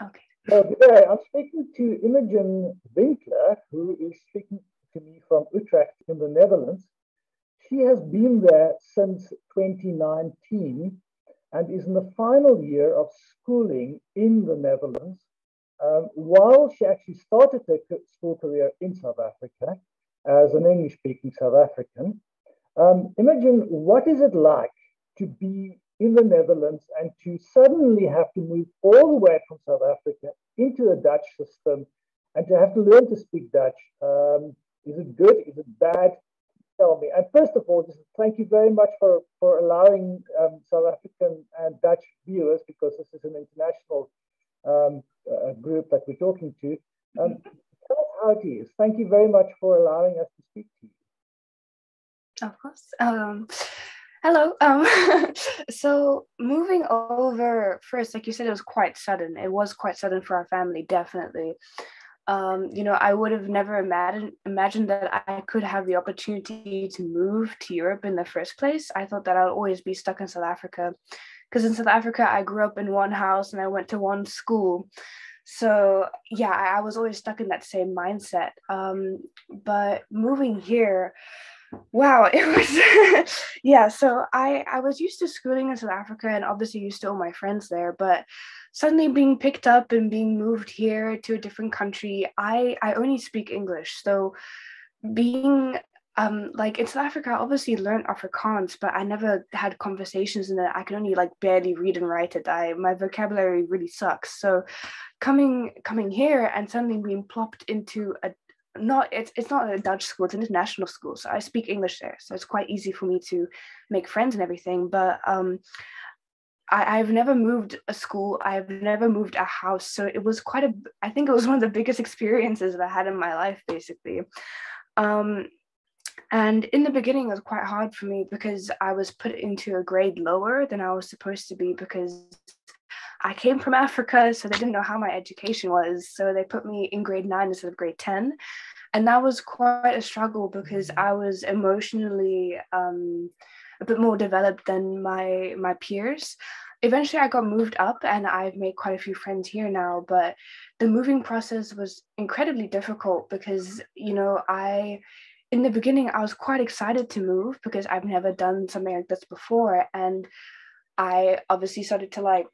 Okay. So today I'm speaking to Imogen Winckler, who is speaking to me from Utrecht in the Netherlands. She has been there since 2019 and is in the final year of schooling in the Netherlands, while she actually started her school career in South Africa as an English-speaking South African. Imogen, what is it like to be in the Netherlands and to suddenly have to move all the way from South Africa into the Dutch system and to have to learn to speak Dutch? Is it good? Is it bad? Tell me. And first of all, just thank you very much for allowing South African and Dutch viewers, because this is an international group that we're talking to. Tell us how it is. Thank you very much for allowing us to speak to you. Of course. Hello. So moving over first, like you said, it was quite sudden. It was quite sudden for our family, definitely. I would have never imagined that I could have the opportunity to move to Europe in the first place. I thought that I'd always be stuck in South Africa, because in South Africa, I grew up in one house and I went to one school. So yeah, I was always stuck in that same mindset. But moving here, wow, it was yeah. So I was used to schooling in South Africa and obviously used to all my friends there, but suddenly being picked up and being moved here to a different country, I only speak English. So being like in South Africa, I obviously learned Afrikaans, but I never had conversations in it. I can only like barely read and write it. My vocabulary really sucks. So coming here and suddenly being plopped into it's not a Dutch school, it's an international school. So I speak English there. So it's quite easy for me to make friends and everything. But I've never moved a school. I've never moved a house. So it was I think it was one of the biggest experiences that I had in my life, basically. And in the beginning, it was quite hard for me because I was put into a grade lower than I was supposed to be, because I came from Africa, so they didn't know how my education was. So they put me in grade 9 instead of grade 10. And that was quite a struggle because I was emotionally a bit more developed than my peers. Eventually, I got moved up and I've made quite a few friends here now. But the moving process was incredibly difficult because, in the beginning, I was quite excited to move because I've never done something like this before. And I obviously started to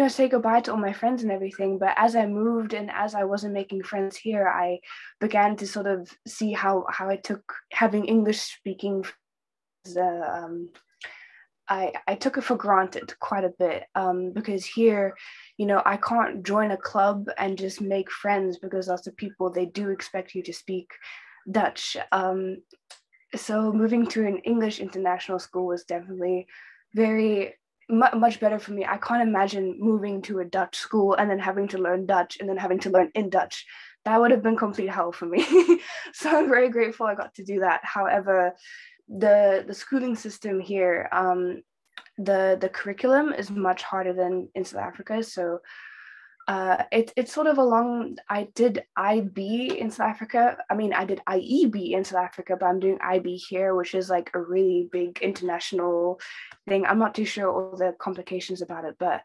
say goodbye to all my friends and everything. But as I moved and as I wasn't making friends here, I began to sort of see how I took having English speaking. I took it for granted quite a bit because here, I can't join a club and just make friends because lots of people, they do expect you to speak Dutch. So moving to an English international school was definitely much better for me. I can't imagine moving to a Dutch school and then having to learn Dutch and then having to learn in Dutch. That would have been complete hell for me. So I'm very grateful I got to do that. However, the schooling system here, the curriculum is much harder than in South Africa. So it's sort of along. I did IB in South Africa. I mean, I did IEB in South Africa, but I'm doing IB here, which is like a really big international thing. I'm not too sure all the complications about it, but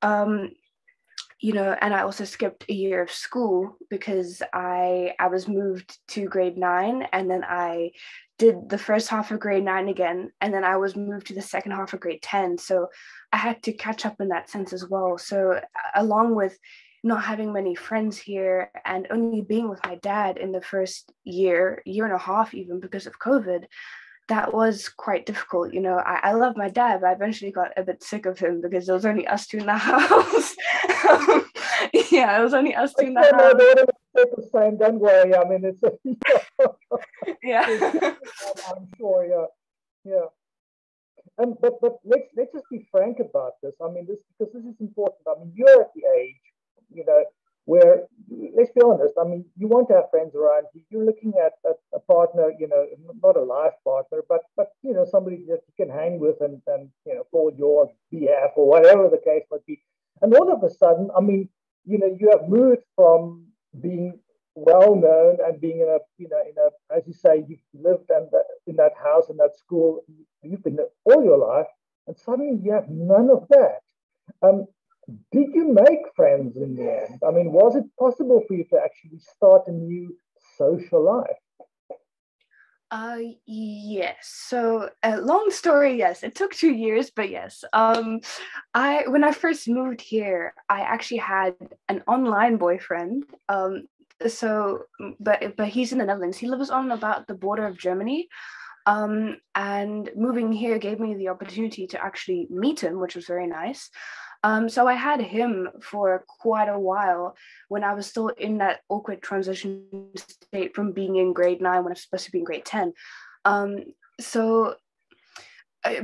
and I also skipped a year of school because I was moved to grade 9, and then I did the first half of grade 9 again, and then I was moved to the second half of grade 10. So I had to catch up in that sense as well. So along with not having many friends here and only being with my dad in the first year and a half, even because of COVID, that was quite difficult. I love my dad, but I eventually got a bit sick of him because there was only us two in the house. Yeah, it was only us two in the house. The same, don't worry. I mean, it's yeah. I'm sure. Yeah. But let's just be frank about this. I mean, because this is important. I mean, you're at the age, where, let's be honest. I mean, you want to have friends around you. You're looking at a partner, not a life partner, but somebody that you can hang with and call your BF or whatever the case might be. And all of a sudden, I mean, you have moved from being well known and being in a, as you say, you've lived in that house, in that school, you've been there all your life, and suddenly you have none of that. Did you make friends in the end? I mean, was it possible for you to actually start a new social life? Yes. So, long story, yes. It took 2 years, but yes. When I first moved here, I actually had an online boyfriend. But he's in the Netherlands. He lives on about the border of Germany. And moving here gave me the opportunity to actually meet him, which was very nice. So I had him for quite a while when I was still in that awkward transition state from being in grade 9 when I was supposed to be in grade 10. Um, so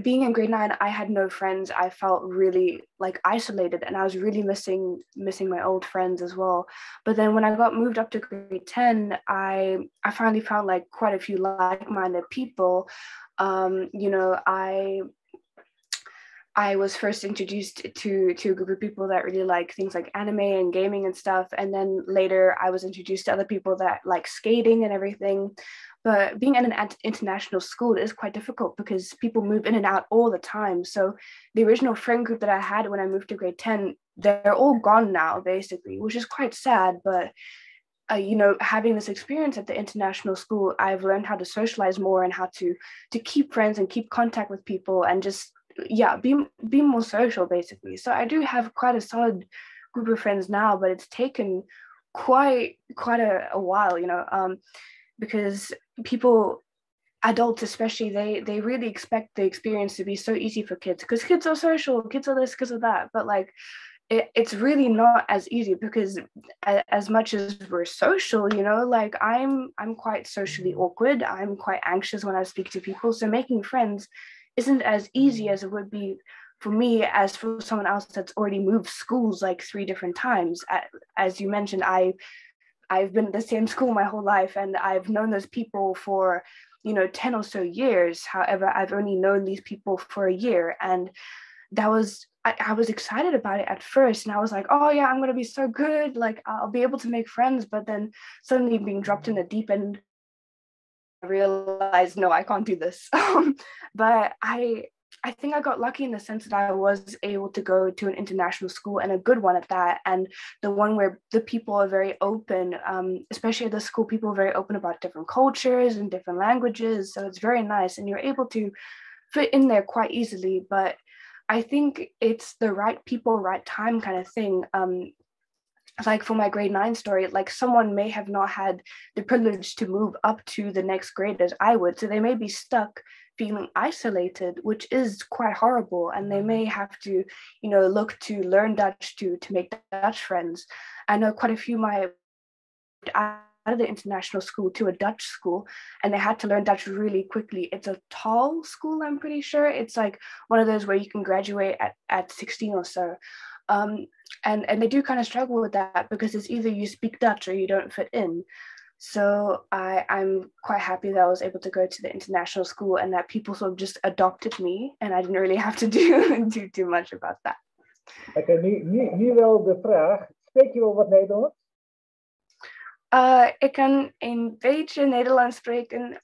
being in grade 9, I had no friends. I felt really like isolated, and I was really missing my old friends as well. But then when I got moved up to grade 10, I finally found like quite a few like-minded people. You know, I was first introduced to a group of people that really like things like anime and gaming and stuff. And then later I was introduced to other people that like skating and everything. But being in an international school is quite difficult because people move in and out all the time. So the original friend group that I had when I moved to grade 10, they're all gone now, basically, which is quite sad. But you know, having this experience at the international school, I've learned how to socialize more and how to keep friends and keep contact with people and just be more social basically. So I do have quite a solid group of friends now, but it's taken quite a while, you know, because people, adults especially, they really expect the experience to be so easy for kids because kids are social, kids are this, kids are that, but like it's really not as easy because as much as we're social, you know, like I'm quite socially awkward. I'm quite anxious when I speak to people. So making friends isn't as easy as it would be for me as for someone else that's already moved schools like 3 different times. As you mentioned, I've been at the same school my whole life and I've known those people for, you know, 10 or so years. However, I've only known these people for a year. And that was I was excited about it at first, and I was like, oh yeah, I'm gonna be so good, like I'll be able to make friends. But then suddenly being dropped in the deep end, I realized no, I can't do this. But I think I got lucky in the sense that I was able to go to an international school and a good one at that, and the one where the people are very open, especially at the school, people are very open about different cultures and different languages. So it's very nice, and you're able to fit in there quite easily. But I think it's the right people, right time kind of thing. Like for my grade 9 story, like someone may have not had the privilege to move up to the next grade as I would. So they may be stuck feeling isolated, which is quite horrible. And they may have to, you know, look to learn Dutch to make Dutch friends. I know quite a few my out of the international school to a Dutch school, and they had to learn Dutch really quickly. It's a tall school, I'm pretty sure. It's like one of those where you can graduate at 16 or so. Um, and they do kind of struggle with that because it's either you speak Dutch or you don't fit in. So I'm quite happy that I was able to go to the international school and that people sort of just adopted me and I didn't really have to do too much about that. Oké, nu wel de vraag. Spreek je wel wat Nederlands? Ik kan een beetje Nederlands spreken,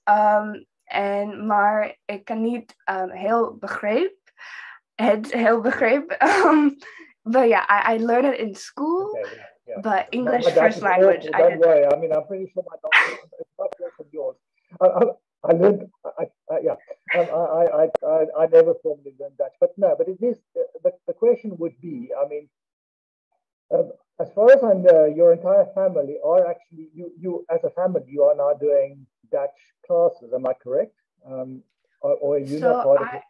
maar ik kan niet heel begreep. But yeah, I learned it in school, Okay, yeah. but English My Dutch first is language. awful, don't worry. I mean, I'm pretty sure my Dutch is much worse than yours. I learned, yeah, I never formally learned Dutch, but no, but it is, but the question would be, I mean, as far as I know, your entire family are actually, you as a family, you are now doing Dutch classes, am I correct? Or are you not part of it?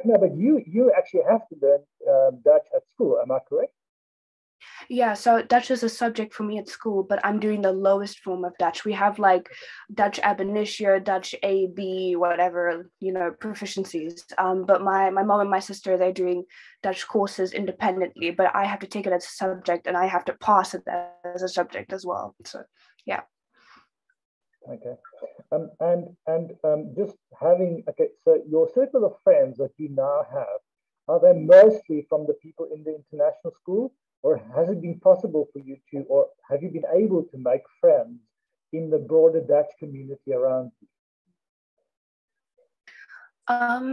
No, but you actually have to learn Dutch at school, am I correct? Yeah, so Dutch is a subject for me at school, but I'm doing the lowest form of Dutch. We have like Dutch ab initio, Dutch A, B, whatever, you know, proficiencies. But my mom and my sister, they're doing Dutch courses independently, but I have to take it as a subject and I have to pass it as a subject as well. So yeah. Okay. And just having, okay, so your circle of friends that you now have, are they mostly from the people in the international school? Or has it been possible for you to, or have you been able to make friends in the broader Dutch community around you?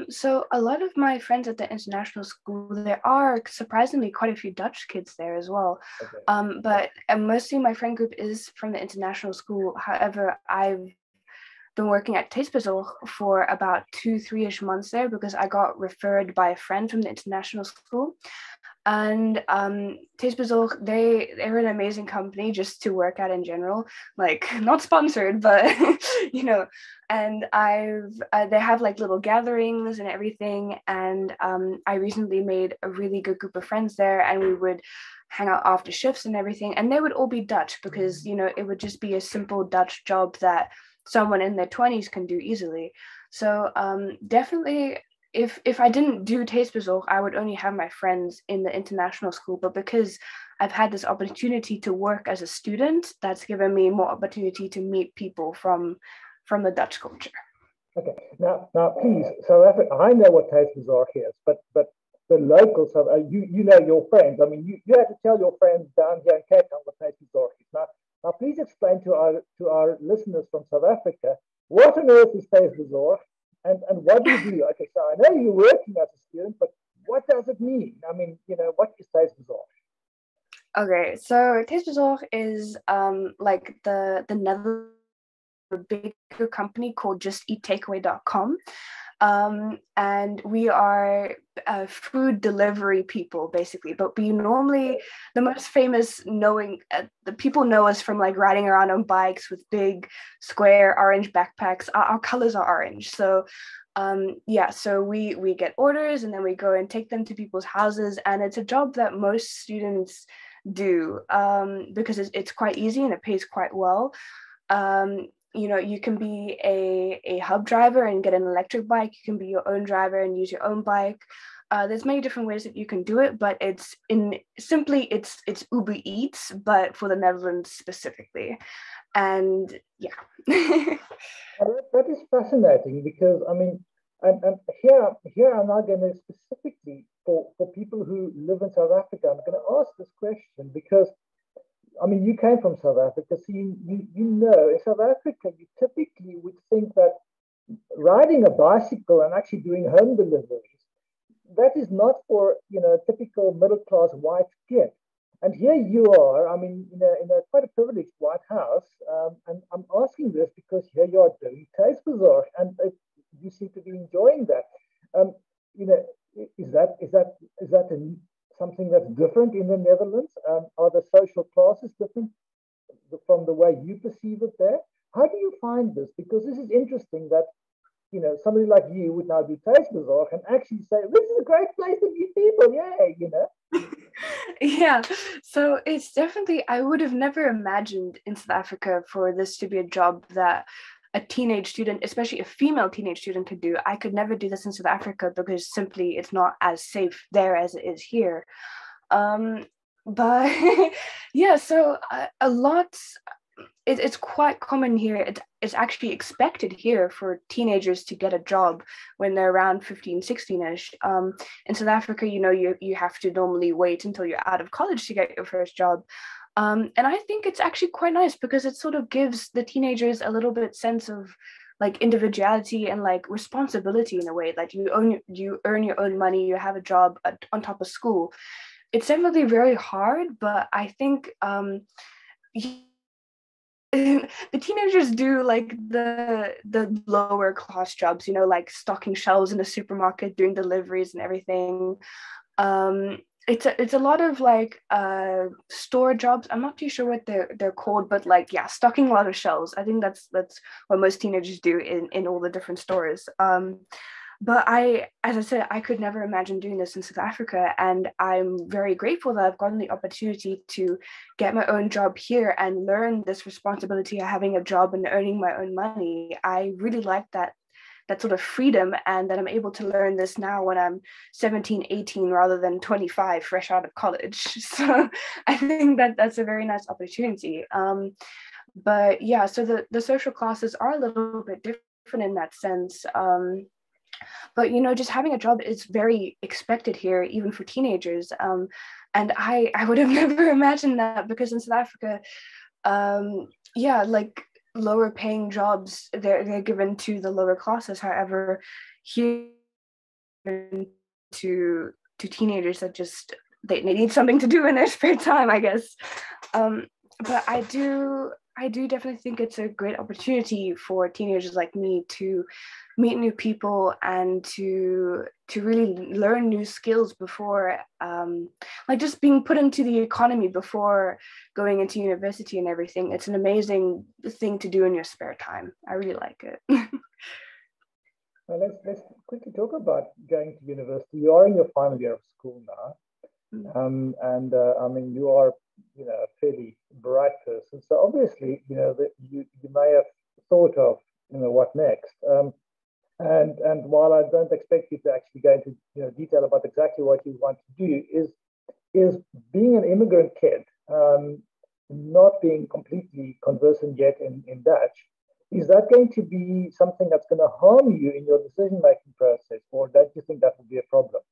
So a lot of my friends at the international school, there are surprisingly quite a few Dutch kids there as well. Okay. But mostly my friend group is from the international school. However, I've been working at Theesbezorg for about 2, 3-ish months there because I got referred by a friend from the international school. And Theesbezorg, they're an amazing company just to work at in general. Like not sponsored, but And they have like little gatherings and everything. And I recently made a really good group of friends there, and we would hang out after shifts and everything. And they would all be Dutch because it would just be a simple Dutch job that someone in their 20s can do easily. So definitely if I didn't do Theesbezorg, I would only have my friends in the international school. But because I've had this opportunity to work as a student, that's given me more opportunity to meet people from the Dutch culture. Okay. Now, please, South Africa. I know what Theesbezorg is, but the locals, you know your friends. I mean, you have to tell your friends down here in Cape Town what Theesbezorg is. Now, please explain to our listeners from South Africa what on earth is Theesbezorg, and what do you do? Okay, so I know you're working as a student, but what does it mean? I mean, what is Theesbezorg? Okay, so Theesbezorg is like the Netherlands, a bigger company called justeattakeaway.com. And we are food delivery people basically, but we normally, the most famous the people know us from like riding around on bikes with big square orange backpacks. Our colors are orange, so so we get orders and then we go and take them to people's houses, and it's a job that most students do because it's quite easy and it pays quite well. You can be a hub driver and get an electric bike. You can be your own driver and use your own bike. There's many different ways that you can do it, but it's Uber Eats, but for the Netherlands specifically. And yeah. That is fascinating because I mean, and here I'm now going to specifically for people who live in South Africa. I'm going to ask this question because I mean, you came from South Africa, so you know, in South Africa, you typically would think that riding a bicycle and actually doing home deliveries, that is not for, a typical middle class white kid. And here you are, I mean, in a quite a privileged White House, and I'm asking this because here you are doing Theesbezorg, and you seem to be enjoying that. Um, you know, is that something that's different in the Netherlands? Are the social classes different from the way you perceive it there? How do you find this? Because this is interesting that somebody like you would now do Theesbezorg and actually say, this is a great place to meet people. Yay. Yeah, so it's definitely, I would have never imagined in South Africa for this to be a job that a teenage student, especially a female teenage student, could do. I could never do this in South Africa because simply it's not as safe there as it is here. But yeah, so a lot, it's quite common here. It's actually expected here for teenagers to get a job when they're around 15, 16-ish. In South Africa, you have to normally wait until you're out of college to get your first job. And I think it's actually quite nice because it sort of gives the teenagers a little bit sense of like individuality and like responsibility in a way. Like you earn your own money, you have a job on top of school. It's definitely very hard, but I think the teenagers do like the lower class jobs, like stocking shelves in a supermarket, doing deliveries and everything. It's a lot of like store jobs. I'm not too sure what they're called, but like yeah, stocking a lot of shelves. I think that's what most teenagers do in all the different stores. But as I said, I could never imagine doing this in South Africa. And I'm very grateful that I've gotten the opportunity to get my own job here and learn this responsibility of having a job and earning my own money. I really like that sort of freedom, and that I'm able to learn this now when I'm 17, 18, rather than 25, fresh out of college. So I think that's a very nice opportunity. But yeah, so the social classes are a little bit different in that sense. But just having a job is very expected here, even for teenagers. And I would have never imagined that, because in South Africa, like lower paying jobs, they're given to the lower classes. However, here to teenagers that just they need something to do in their spare time, I guess. But I do definitely think it's a great opportunity for teenagers like me to meet new people and to really learn new skills before like just being put into the economy before going into university and everything. It's an amazing thing to do in your spare time. I really like it. Now let's quickly talk about going to university. You are in your final year of school now, and I mean you are a fairly bright person. So obviously that you may have thought of what next. And while I don't expect you to actually go into detail about exactly what you want to do, is being an immigrant kid, not being completely conversant yet in Dutch, is that going to be something that's going to harm you in your decision-making process, or don't you think that would be a problem?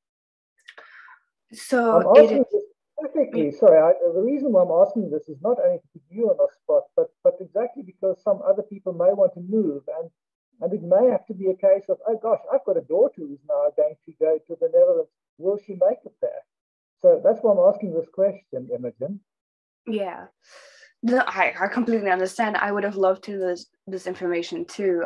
I'm So asking this specifically, sorry, the reason why I'm asking this is not only to put you on the spot, but exactly because some other people may want to move, and it may have to be a case of, oh gosh, I've got a daughter who's now going to go to the Netherlands. Will she make it there? So that's why I'm asking this question, Imogen. yeah. No, I completely understand. I would have loved to know this information too.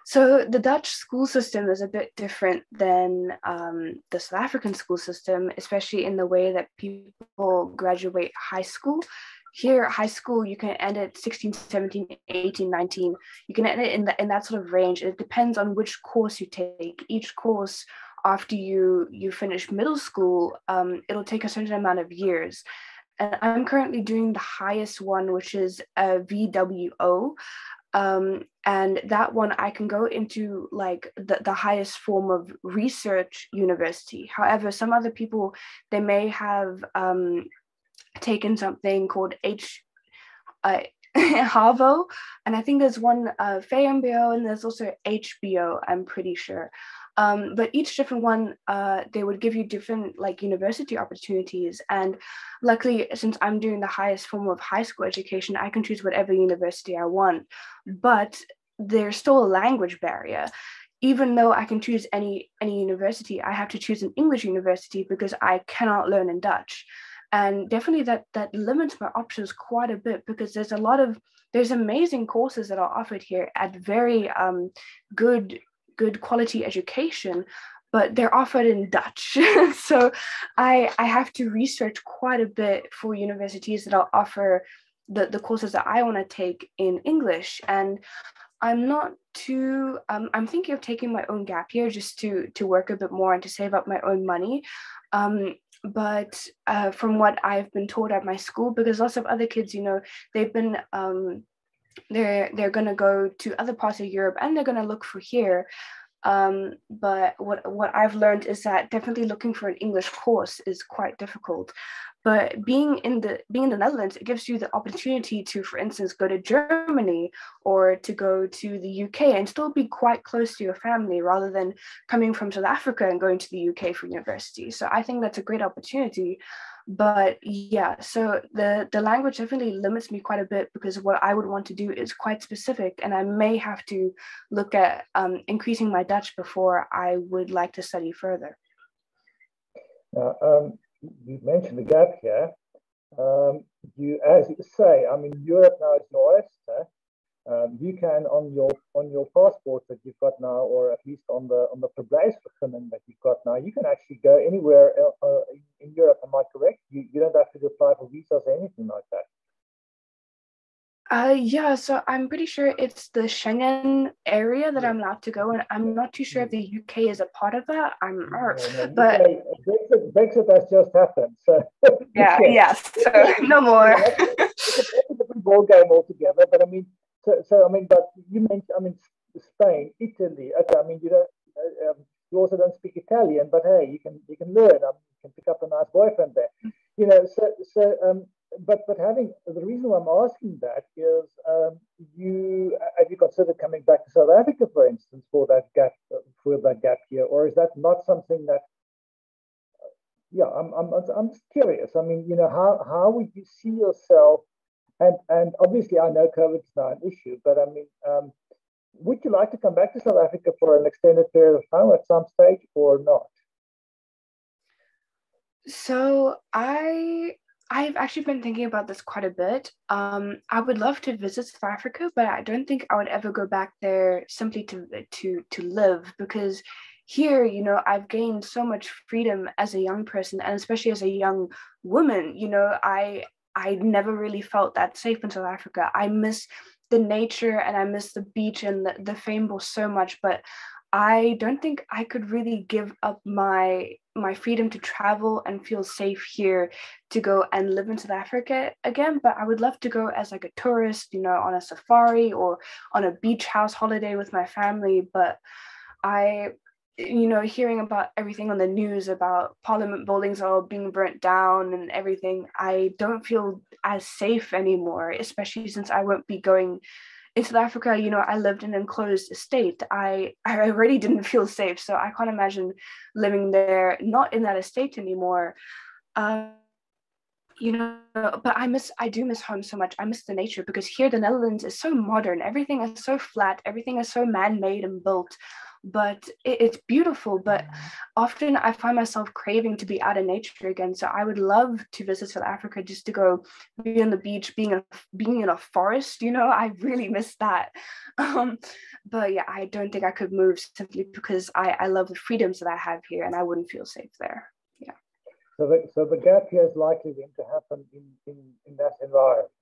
So the Dutch school system is a bit different than the South African school system, especially in the way that people graduate high school. Here, high school, you can end at 16, 17, 18, 19. You can end it in that sort of range. It depends on which course you take. Each course, after you finish middle school, it'll take a certain amount of years. And I'm currently doing the highest one, which is a VWO. And that one I can go into like the highest form of research university. However, some other people, they may have taken something called HAVO, and I think there's one FAMBO and there's also HBO, I'm pretty sure. But each different one, they would give you different like university opportunities. And luckily, since I'm doing the highest form of high school education, I can choose whatever university I want. But there's still a language barrier. Even though I can choose any university, I have to choose an English university because I cannot learn in Dutch. And definitely that limits my options quite a bit, because there's amazing courses that are offered here at very good quality education, but they're offered in Dutch. So I have to research quite a bit for universities that will offer the courses that I want to take in English. And I'm not too I'm thinking of taking my own gap year just to work a bit more and to save up my own money. But from what I've been told at my school, because lots of other kids, they've been they're gonna go to other parts of Europe and they're gonna look for here. But what I've learned is that definitely looking for an English course is quite difficult. But being in the Netherlands, it gives you the opportunity to, for instance, go to Germany or to go to the UK and still be quite close to your family, rather than coming from South Africa and going to the UK for university. So I think that's a great opportunity. But yeah, so the language definitely limits me quite a bit, because what I would want to do is quite specific, and I may have to look at increasing my Dutch before I would like to study further. Now, you mentioned the gap here. As you say, I mean, Europe now is your oyster. You can on your passport that you've got now, or at least on the verblijfsvergunning that you've got now, you can actually go anywhere in Europe. Am I correct? You don't have to apply for visas or anything like that. Yeah, so I'm pretty sure it's the Schengen area that I'm allowed to go, and I'm not too sure if the UK is a part of that. But Brexit has just happened, so yeah, yes, so no more. It's a different ball game altogether. But I mean, but you mentioned, I mean, Spain, Italy. Okay, I mean, you also don't speak Italian, but hey, you can learn. You can pick up a nice boyfriend there. But having the reason why I'm asking that is, have you considered coming back to South Africa, for instance, for that gap here, or is that not something that? Yeah, I'm just curious. I mean, how would you see yourself? And obviously, I know COVID is now an issue, but I mean, would you like to come back to South Africa for an extended period of time at some stage or not? So I've actually been thinking about this quite a bit. I would love to visit South Africa, but I don't think I would ever go back there simply to live, because here, I've gained so much freedom as a young person, and especially as a young woman. I never really felt that safe in South Africa. I miss the nature and I miss the beach and the fame so much, but I don't think I could really give up my freedom to travel and feel safe here to go and live in South Africa again. But I would love to go as like a tourist, on a safari or on a beach house holiday with my family. But I, hearing about everything on the news about Parliament buildings all being burnt down and everything, I don't feel as safe anymore, especially since I won't be going in South Africa. I lived in an enclosed estate. I already didn't feel safe, so I can't imagine living there, not in that estate anymore. Um, but I do miss home so much. I miss the nature, because here the Netherlands is so modern. Everything is so flat. Everything is so man-made and built. But it's beautiful. But often I find myself craving to be out in nature again. So I would love to visit South Africa just to go be on the beach, being in a forest. I really miss that. Um, but yeah, I don't think I could move simply because I love the freedoms that I have here, and I wouldn't feel safe there. Yeah. So the gap here is likely going to happen in that environment.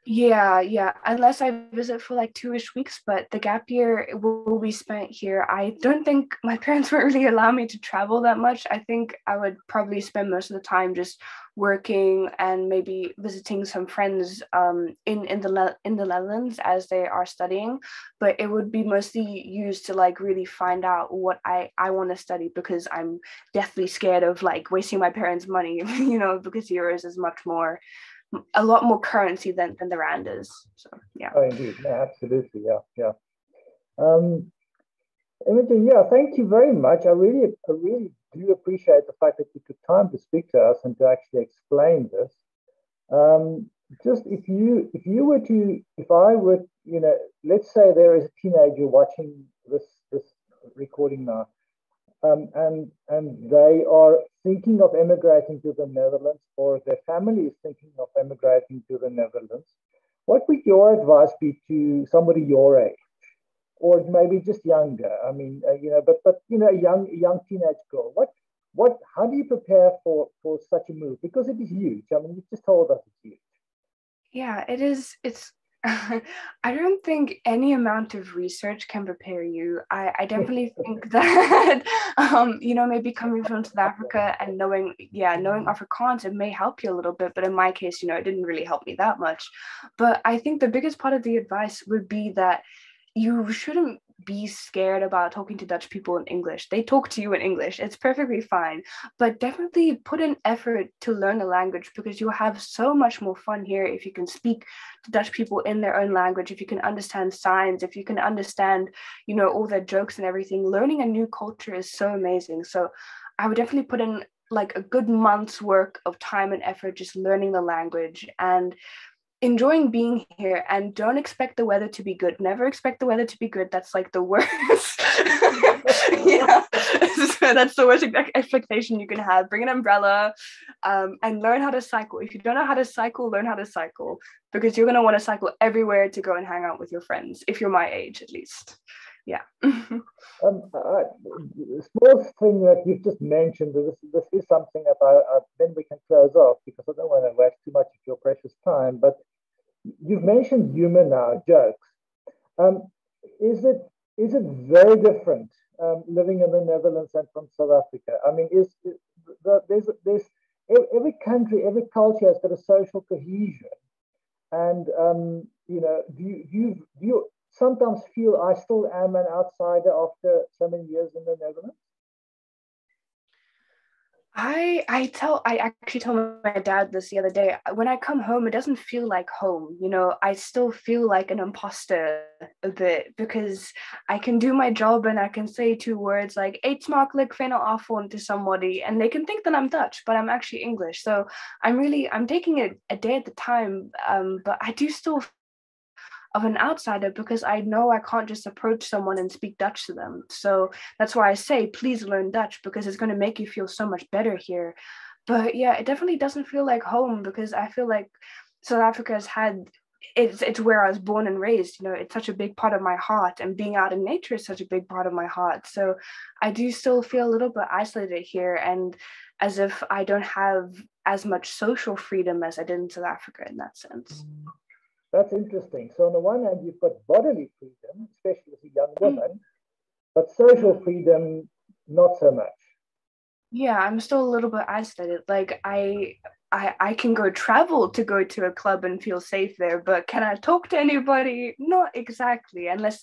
Yeah. Unless I visit for like 2-ish weeks, but the gap year will be spent here. I don't think my parents would really allow me to travel that much. I think I would probably spend most of the time just working and maybe visiting some friends in the Netherlands as they are studying. But it would be mostly used to like really find out what I want to study, because I'm deathly scared of like wasting my parents' money, because euros is a lot more currency than the rand is. So yeah. Oh, indeed. No, absolutely. Yeah. Um, Imogen, yeah, thank you very much. I really do appreciate the fact that you took time to speak to us and to actually explain this. Just if I were, let's say there is a teenager watching this recording now, and they are thinking of emigrating to the Netherlands, or their family is thinking of emigrating to the Netherlands, what would your advice be to somebody your age, or maybe just younger? I mean, but a young teenage girl. How do you prepare for such a move? Because it is huge. I mean, you just told us it's huge. Yeah, it is. It's I don't think any amount of research can prepare you. I definitely think that maybe coming from South Africa and knowing Afrikaans, it may help you a little bit, but in my case, it didn't really help me that much. But I think the biggest part of the advice would be that you shouldn't be scared about talking to Dutch people in English. They talk to you in English. It's perfectly fine. But definitely put in effort to learn the language, because you'll have so much more fun here if you can speak to Dutch people in their own language, if you can understand signs, if you can understand, all their jokes and everything. Learning a new culture is so amazing. So I would definitely put in like a good month's work of time and effort just learning the language and enjoying being here, and don't expect the weather to be good. Never expect the weather to be good. That's like the worst. Yeah. So that's the worst expectation you can have. Bring an umbrella, and learn how to cycle. If you don't know how to cycle, learn how to cycle, because you're going to want to cycle everywhere to go and hang out with your friends, if you're my age at least. Yeah. Small thing that you've just mentioned, this is something that then we can close off, because I don't want to waste too much of your precious time. But you've mentioned humor now, jokes. Um, is it very different living in the Netherlands and from South Africa? I mean, there's every country, every culture has got a social cohesion, and do you sometimes feel I still am an outsider after so many years in the Netherlands? I actually told my dad this the other day. When I come home, it doesn't feel like home. I still feel like an imposter a bit, because I can do my job and I can say 2 words like "eet smakelijk fijne avond" to somebody, and they can think that I'm Dutch, but I'm actually English. So I'm taking it a day at a time. But I do still of an outsider because I know I can't just approach someone and speak Dutch to them. So that's why I say, please learn Dutch because it's going to make you feel so much better here. But yeah, it definitely doesn't feel like home because I feel like South Africa has had it's where I was born and raised. You know, it's such a big part of my heart, and being out in nature is such a big part of my heart. So I do still feel a little bit isolated here, and as if I don't have as much social freedom as I did in South Africa in that sense. That's interesting. So on the one hand, you've got bodily freedom, especially as a young woman, but social freedom, not so much. Yeah, I'm still a little bit isolated. Like I can go travel to go to a club and feel safe there, but can I talk to anybody? Not exactly, unless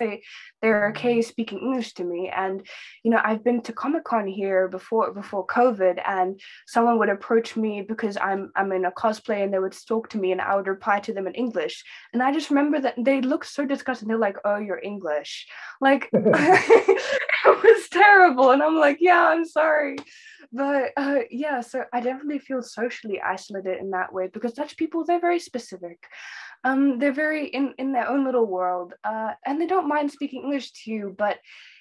they're okay speaking English to me. And you know, I've been to Comic-Con here before COVID, and someone would approach me because I'm in a cosplay, and they would talk to me, and I would reply to them in English. And I just remember that they looked so disgusted. They're like, "Oh, you're English," like it was terrible. And I'm like, "Yeah, I'm sorry." But yeah, so I definitely feel socially isolated in that way because Dutch people, they're very specific. They're very in their own little world, and they don't mind speaking English to you, but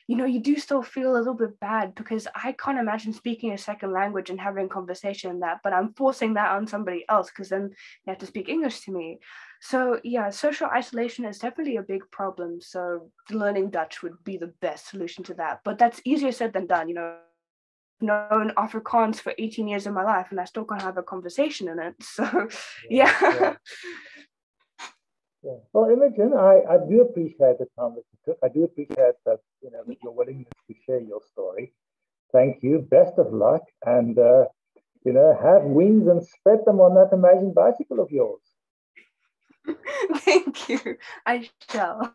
you know, you do still feel a little bit bad because I can't imagine speaking a second language and having a conversation in that, but I'm forcing that on somebody else because then they have to speak English to me. So yeah, social isolation is definitely a big problem. So learning Dutch would be the best solution to that, but that's easier said than done, you know. Known Afrikaans for 18 years of my life and I still can't have a conversation in it. So Yeah, yeah. yeah, yeah. Well, Imogen, I do appreciate the time that you took. I do appreciate that, that your willingness to share your story. Thank you. Best of luck. And, have wings and spread them on that amazing bicycle of yours. Thank you. I shall.